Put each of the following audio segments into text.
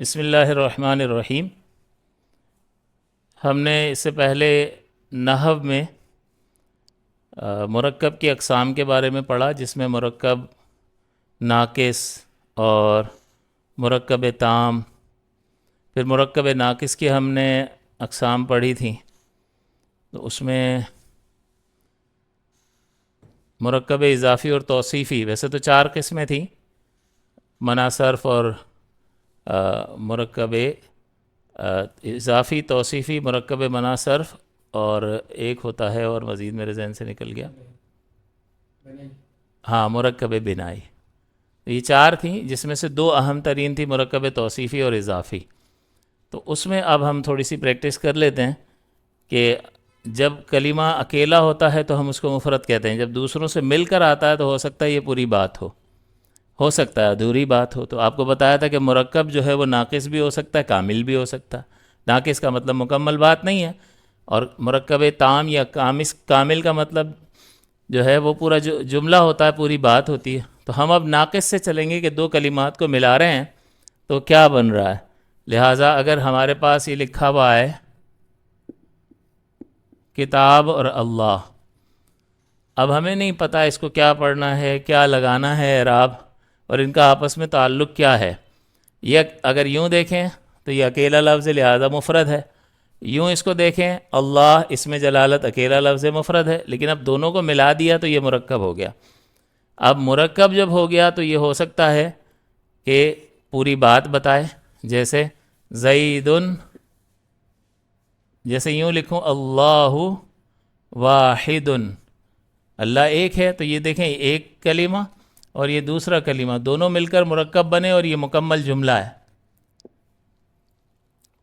بسم اللہ الرحمن الرحیم۔ ہم نے اس سے پہلے نحو میں مرکب کی اقسام کے بارے میں پڑھا، جس میں مرکب ناقص اور مرکب تام، پھر مرکب ناقص کی ہم نے اقسام پڑھی تھیں۔ تو اس میں مرکب اضافی اور توصیفی، ویسے تو 4 قسمیں تھیں، منا صرف اور مرکب اضافی، توصیفی، مرکب منا صرف، اور ایک ہوتا ہے اور مزید میرے ذہن سے نکل گیا، ہاں مرکب بنائی۔ یہ 4 تھیں، جس میں سے 2 اہم ترین تھی مرکب توصیفی اور اضافی۔ تو اس میں اب ہم تھوڑی سی پریکٹس کر لیتے ہیں کہ جب کلمہ اکیلا ہوتا ہے تو ہم اس کو مفرد کہتے ہیں، جب دوسروں سے مل کر آتا ہے تو ہو سکتا ہے یہ پوری بات ہو سکتا ہے ادھوری بات ہو۔ تو آپ کو بتایا تھا کہ مرکب جو ہے وہ ناقص بھی ہو سکتا ہے، کامل بھی ہو سکتا ہے۔ ناقص کا مطلب مکمل بات نہیں ہے، اور مرکب تام یا کامل کا مطلب جو ہے وہ پورا جو جملہ ہوتا ہے، پوری بات ہوتی ہے۔ تو ہم اب ناقص سے چلیں گے کہ 2 کلمات کو ملا رہے ہیں تو کیا بن رہا ہے۔ لہٰذا اگر ہمارے پاس یہ لکھا ہوا ہے کتاب اور اللہ، اب ہمیں نہیں پتہ اس کو کیا پڑھنا ہے، کیا لگانا ہے اعراب، اور ان کا آپس میں تعلق کیا ہے۔ یہ اگر یوں دیکھیں تو یہ اکیلا لفظ لہذا مفرد ہے، یوں اس کو دیکھیں اللہ، اس میں جلالت اکیلا لفظ مفرد ہے، لیکن اب دونوں کو ملا دیا تو یہ مرکب ہو گیا۔ اب مرکب جب ہو گیا تو یہ ہو سکتا ہے کہ پوری بات بتائے، جیسے زیدن، جیسے یوں لکھوں اللہ واحد، اللہ ایک ہے، تو یہ دیکھیں ایک کلمہ اور یہ دوسرا کلمہ دونوں مل کر مرکب بنے اور یہ مکمل جملہ ہے۔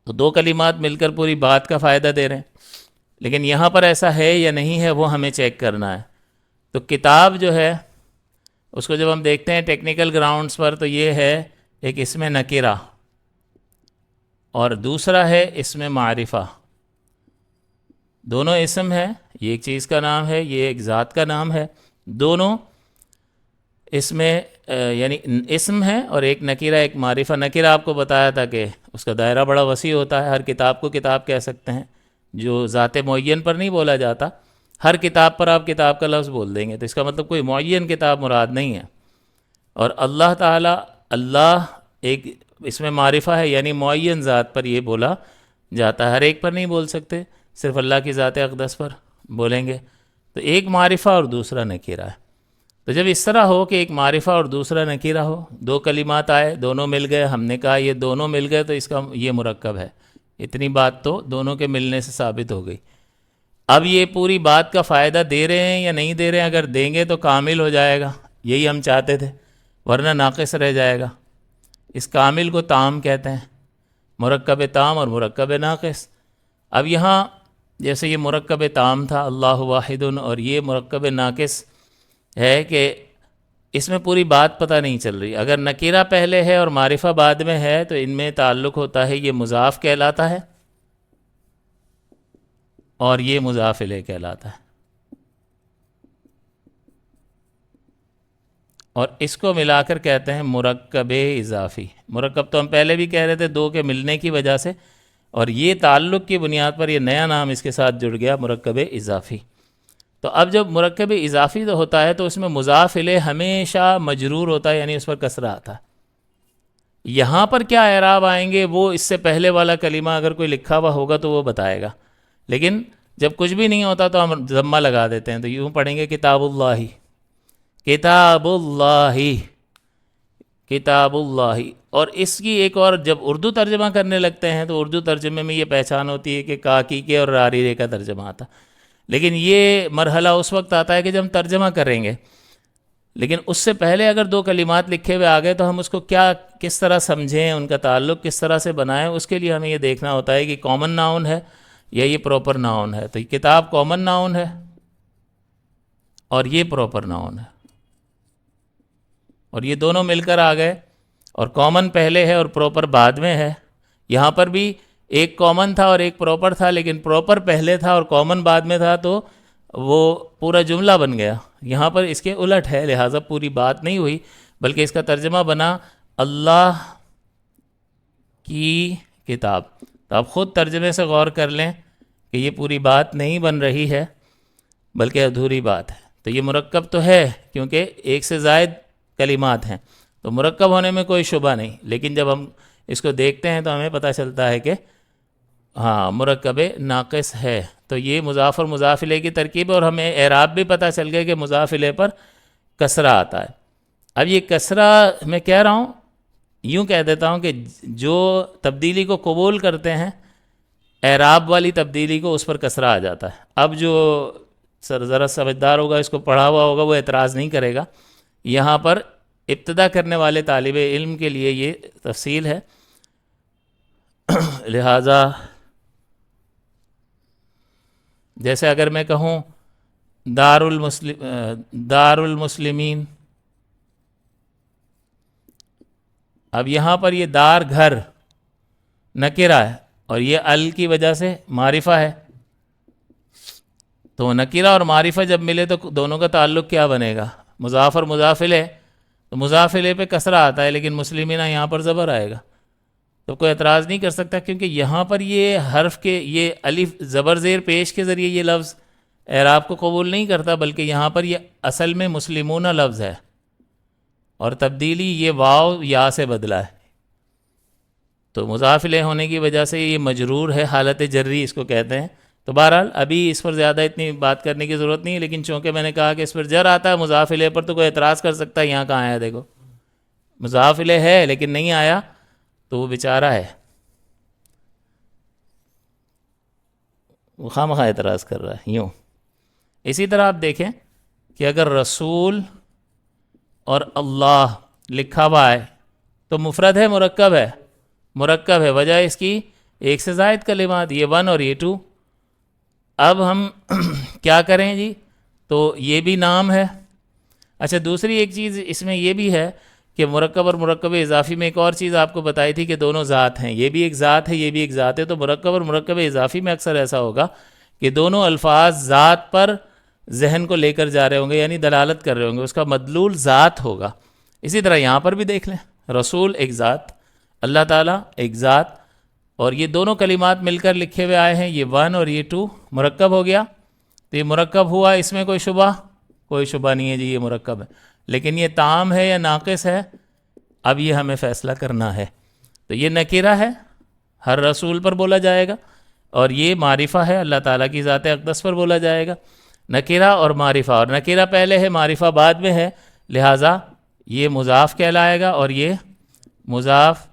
تو 2 کلمات مل کر پوری بات کا فائدہ دے رہے ہیں، لیکن یہاں پر ایسا ہے یا نہیں ہے وہ ہمیں چیک کرنا ہے۔ تو کتاب جو ہے اس کو جب ہم دیکھتے ہیں ٹیکنیکل گراؤنڈز پر تو یہ ہے ایک اسم نکرہ اور دوسرا ہے اسم معرفہ، دونوں اسم ہے، یہ ایک چیز کا نام ہے، یہ ایک ذات کا نام ہے، دونوں اس میں یعنی اسم ہے اور ایک نکرہ ایک معرفہ۔ نکرہ آپ کو بتایا تھا کہ اس کا دائرہ بڑا وسیع ہوتا ہے، ہر کتاب کو کتاب کہہ سکتے ہیں، جو ذات معین پر نہیں بولا جاتا، ہر کتاب پر آپ کتاب کا لفظ بول دیں گے، تو اس کا مطلب کوئی معین کتاب مراد نہیں ہے۔ اور اللہ تعالیٰ، اللہ ایک اس میں معرفہ ہے، یعنی معین ذات پر یہ بولا جاتا ہے، ہر ایک پر نہیں بول سکتے، صرف اللہ کی ذات اقدس پر بولیں گے۔ تو ایک معرفہ اور دوسرا نکرہ ہے۔ تو جب اس طرح ہو کہ ایک معرفہ اور دوسرا نکرہ ہو، 2 کلمات آئے، دونوں مل گئے، ہم نے کہا یہ دونوں مل گئے تو اس کا یہ مرکب ہے، اتنی بات تو دونوں کے ملنے سے ثابت ہو گئی۔ اب یہ پوری بات کا فائدہ دے رہے ہیں یا نہیں دے رہے ہیں، اگر دیں گے تو کامل ہو جائے گا، یہی ہم چاہتے تھے، ورنہ ناقص رہ جائے گا۔ اس کامل کو تام کہتے ہیں، مرکب تام اور مرکب ناقص۔ اب یہاں جیسے یہ مرکب تام تھا اللہ واحد، اور یہ مرکب ناقص ہے کہ اس میں پوری بات پتہ نہیں چل رہی۔ اگر نکرہ پہلے ہے اور معرفہ بعد میں ہے تو ان میں تعلق ہوتا ہے، یہ مضاف کہلاتا ہے اور یہ مضاف الیہ کہلاتا ہے، اور اس کو ملا کر کہتے ہیں مرکب اضافی۔ مرکب تو ہم پہلے بھی کہہ رہے تھے 2 کے ملنے کی وجہ سے، اور یہ تعلق کی بنیاد پر یہ نیا نام اس کے ساتھ جڑ گیا، مرکب اضافی۔ تو اب جب مرکب اضافی تو ہوتا ہے تو اس میں مضاف الیہ ہمیشہ مجرور ہوتا ہے، یعنی اس پر کسرہ آتا ہے۔ یہاں پر کیا اعراب آئیں گے وہ اس سے پہلے والا کلمہ اگر کوئی لکھا ہوا ہوگا تو وہ بتائے گا، لیکن جب کچھ بھی نہیں ہوتا تو ہم ضمہ لگا دیتے ہیں، تو یوں پڑھیں گے کتاب اللہ، کتاب اللہ، کتاب اللہ۔ اور اس کی ایک اور، جب اردو ترجمہ کرنے لگتے ہیں تو اردو ترجمے میں یہ پہچان ہوتی ہے کہ کاکی کے اور راری رے کا ترجمہ آتا، لیکن یہ مرحلہ اس وقت آتا ہے کہ جب ہم ترجمہ کریں گے، لیکن اس سے پہلے اگر 2 کلمات لکھے ہوئے آ گئے تو ہم اس کو کس طرح سمجھیں، ان کا تعلق کس طرح سے بنائیں، اس کے لیے ہمیں یہ دیکھنا ہوتا ہے کہ کامن ناؤن ہے یا یہ پراپر ناؤن ہے۔ تو یہ کتاب کامن ناؤن ہے اور یہ پراپر ناؤن ہے، اور یہ دونوں مل کر آ گئے، اور کامن پہلے ہے اور پراپر بعد میں ہے۔ یہاں پر بھی ایک کامن تھا اور ایک پراپر تھا، لیکن پراپر پہلے تھا اور کامن بعد میں تھا تو وہ پورا جملہ بن گیا۔ یہاں پر اس کے الٹ ہے، لہٰذا پوری بات نہیں ہوئی، بلکہ اس کا ترجمہ بنا اللہ کی کتاب. تو آپ خود ترجمے سے غور کر لیں کہ یہ پوری بات نہیں بن رہی ہے بلکہ ادھوری بات ہے. تو یہ مرکب تو ہے کیونکہ ایک سے زائد کلمات ہیں، تو مرکب ہونے میں کوئی شبہ نہیں، لیکن جب ہم اس کو دیکھتے ہیں تو ہمیں پتہ چلتا ہے کہ ہاں مرکب ناقص ہے. تو یہ مضاف اور مضاف الیہ کی ترکیب ہے، اور ہمیں اعراب بھی پتہ چل گیا کہ مضاف الیہ پر کسرہ آتا ہے. اب یہ کسرہ میں کہہ رہا ہوں، یوں کہہ دیتا ہوں کہ جو تبدیلی کو قبول کرتے ہیں اعراب والی تبدیلی کو، اس پر کسرہ آ جاتا ہے. اب جو ذرا سمجھدار ہوگا، اس کو پڑھا ہوا ہوگا، وہ اعتراض نہیں کرے گا. یہاں پر ابتدا کرنے والے طالب علم کے لیے یہ تفصیل ہے، لہٰذا جیسے اگر میں کہوں دار المسلمین، اب یہاں پر یہ دار گھر نکرہ ہے اور یہ ال کی وجہ سے معرفہ ہے، تو نکرہ اور معرفہ جب ملے تو دونوں کا تعلق کیا بنے گا؟ مضاف اور مضاف الیہ. تو مضاف الیہ پہ کسرہ آتا ہے لیکن مسلمینہ یہاں پر زبر آئے گا، تو کوئی اعتراض نہیں کر سکتا، کیونکہ یہاں پر یہ حرف کے یہ الف زبر زیر پیش کے ذریعے یہ لفظ اعراب کو قبول نہیں کرتا، بلکہ یہاں پر یہ اصل میں مسلمون لفظ ہے اور تبدیلی یہ واو یا سے بدلا ہے. تو مضاف الیہ ہونے کی وجہ سے یہ مجرور ہے، حالت جری اس کو کہتے ہیں. تو بہرحال ابھی اس پر زیادہ اتنی بات کرنے کی ضرورت نہیں ہے، لیکن چونکہ میں نے کہا کہ اس پر جر آتا ہے مضاف الیہ پر، تو کوئی اعتراض کر سکتا ہے یہاں کہاں آیا، دیکھو مضاف الیہ ہے لیکن نہیں آیا، تو وہ بیچارہ ہے، وہ خواہ اعتراض کر رہا ہے. یوں اسی طرح آپ دیکھیں کہ اگر رسول اور اللہ لکھا ہوا ہے تو مفرد ہے مرکب ہے؟ مرکب ہے، وجہ اس کی ایک سے زائد کلمات، یہ 1 اور یہ 2. اب ہم کیا کریں جی؟ تو یہ بھی نام ہے. اچھا دوسری ایک چیز اس میں یہ بھی ہے کہ مرکب اور مرکب اضافی میں ایک اور چیز آپ کو بتائی تھی کہ دونوں ذات ہیں، یہ بھی ایک ذات ہے یہ بھی ایک ذات ہے. تو مرکب اور مرکب اضافی میں اکثر ایسا ہوگا کہ دونوں الفاظ ذات پر ذہن کو لے کر جا رہے ہوں گے، یعنی دلالت کر رہے ہوں گے، اس کا مدلول ذات ہوگا. اسی طرح یہاں پر بھی دیکھ لیں، رسول ایک ذات، اللہ تعالیٰ ایک ذات، اور یہ دونوں کلمات مل کر لکھے ہوئے آئے ہیں، یہ 1 اور یہ 2 مرکب ہو گیا. تو یہ مرکب ہوا، اس میں کوئی شبہ؟ کوئی شبہ نہیں ہے جی، یہ مرکب ہے. لیکن یہ تام ہے یا ناقص ہے، اب یہ ہمیں فیصلہ کرنا ہے. تو یہ نکرہ ہے، ہر رسول پر بولا جائے گا، اور یہ معرفہ ہے، اللہ تعالیٰ کی ذات اقدس پر بولا جائے گا. نکرہ اور معرفہ، اور نکرہ پہلے ہے معرفہ بعد میں ہے، لہٰذا یہ مضاف کہلائے گا اور یہ مضاف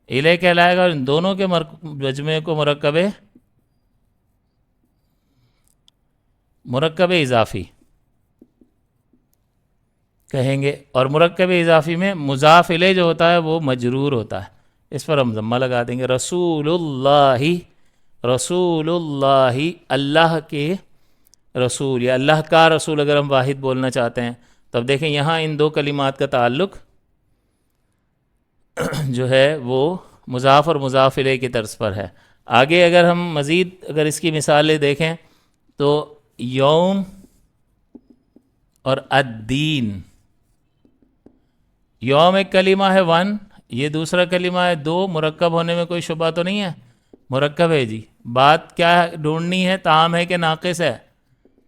الیہ کہلائے گا، اور ان دونوں کے مجموعے کو مرکب اضافی کہیں گے. اور مرکب اضافی میں مضاف الیہ جو ہوتا ہے وہ مجرور ہوتا ہے، اس پر ہم ضمہ لگا دیں گے. رسول اللہ، رسول اللہ، اللہ کے رسول یا اللہ کا رسول اگر ہم واحد بولنا چاہتے ہیں. تو اب دیکھیں یہاں ان دو کلمات کا تعلق جو ہے وہ مضاف اور مضاف الیہ کی طرز پر ہے. آگے اگر ہم مزید اگر اس کی مثالیں دیکھیں تو یوم اور الدین، یوم ایک کلمہ ہے 1، یہ دوسرا کلمہ ہے 2، مرکب ہونے میں کوئی شبہ تو نہیں ہے؟ مرکب ہے جی. بات کیا ڈھونڈنی ہے، تام ہے کہ ناقص ہے؟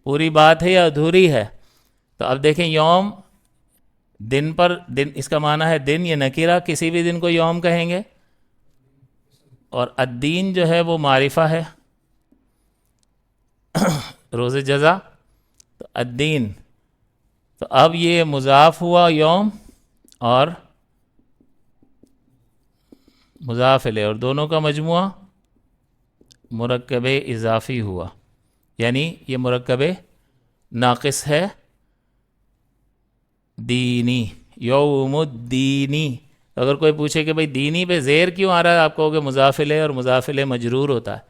پوری بات ہے یا ادھوری ہے؟ تو اب دیکھیں یوم دن پر، دن اس کا معنی ہے دن، یہ نکرہ، کسی بھی دن کو یوم کہیں گے. اور الدین جو ہے وہ معرفہ ہے، روز جزا. تو الدین، تو اب یہ مضاف ہوا یوم اور مضاف الیہ، اور دونوں کا مجموعہ مرکب اضافی ہوا، یعنی یہ مرکب ناقص ہے. دینی، یوم الدینی. اگر کوئی پوچھے کہ بھئی دینی پہ زیر کیوں آ رہا ہے، آپ کہو گے مضاف الیہ، اور مضاف الیہ مجرور ہوتا ہے.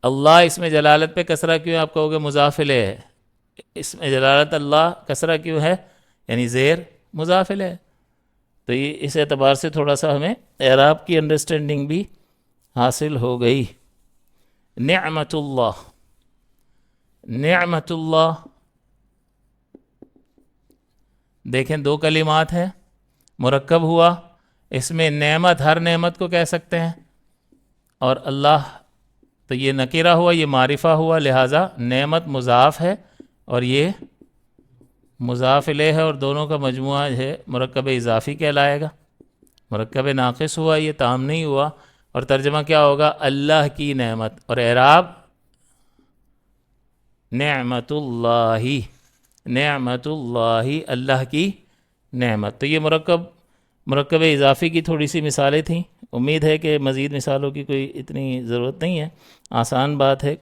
اللہ اس میں جلالت پہ کسرہ کیوں ہے، آپ کہو گے مضاف الیہ ہے. اس میں جلالت اللہ کسرہ کیوں ہے، یعنی زیر مضاف الیہ. تو یہ اس اعتبار سے تھوڑا سا ہمیں اعراب کی انڈرسٹینڈنگ بھی حاصل ہو گئی. نعمت اللہ، نعمت اللہ، دیکھیں 2 کلمات ہیں، مرکب ہوا، اس میں نعمت ہر نعمت کو کہہ سکتے ہیں، اور اللہ تو یہ نکیرہ ہوا، یہ معرفہ ہوا، لہٰذا نعمت مضاف ہے اور یہ مضاف الیہ ہے، اور دونوں کا مجموعہ ہے مرکب اضافی کہلائے گا۔ مرکب ناقص ہوا، یہ تام نہیں ہوا، اور ترجمہ کیا ہوگا؟ اللہ کی نعمت، اور اعراب نعمت اللہ، نعمت اللہ، اللہ کی نعمت۔ تو یہ مرکب اضافی کی تھوڑی سی مثالیں تھیں، امید ہے کہ مزید مثالوں کی کوئی اتنی ضرورت نہیں ہے، آسان بات ہے۔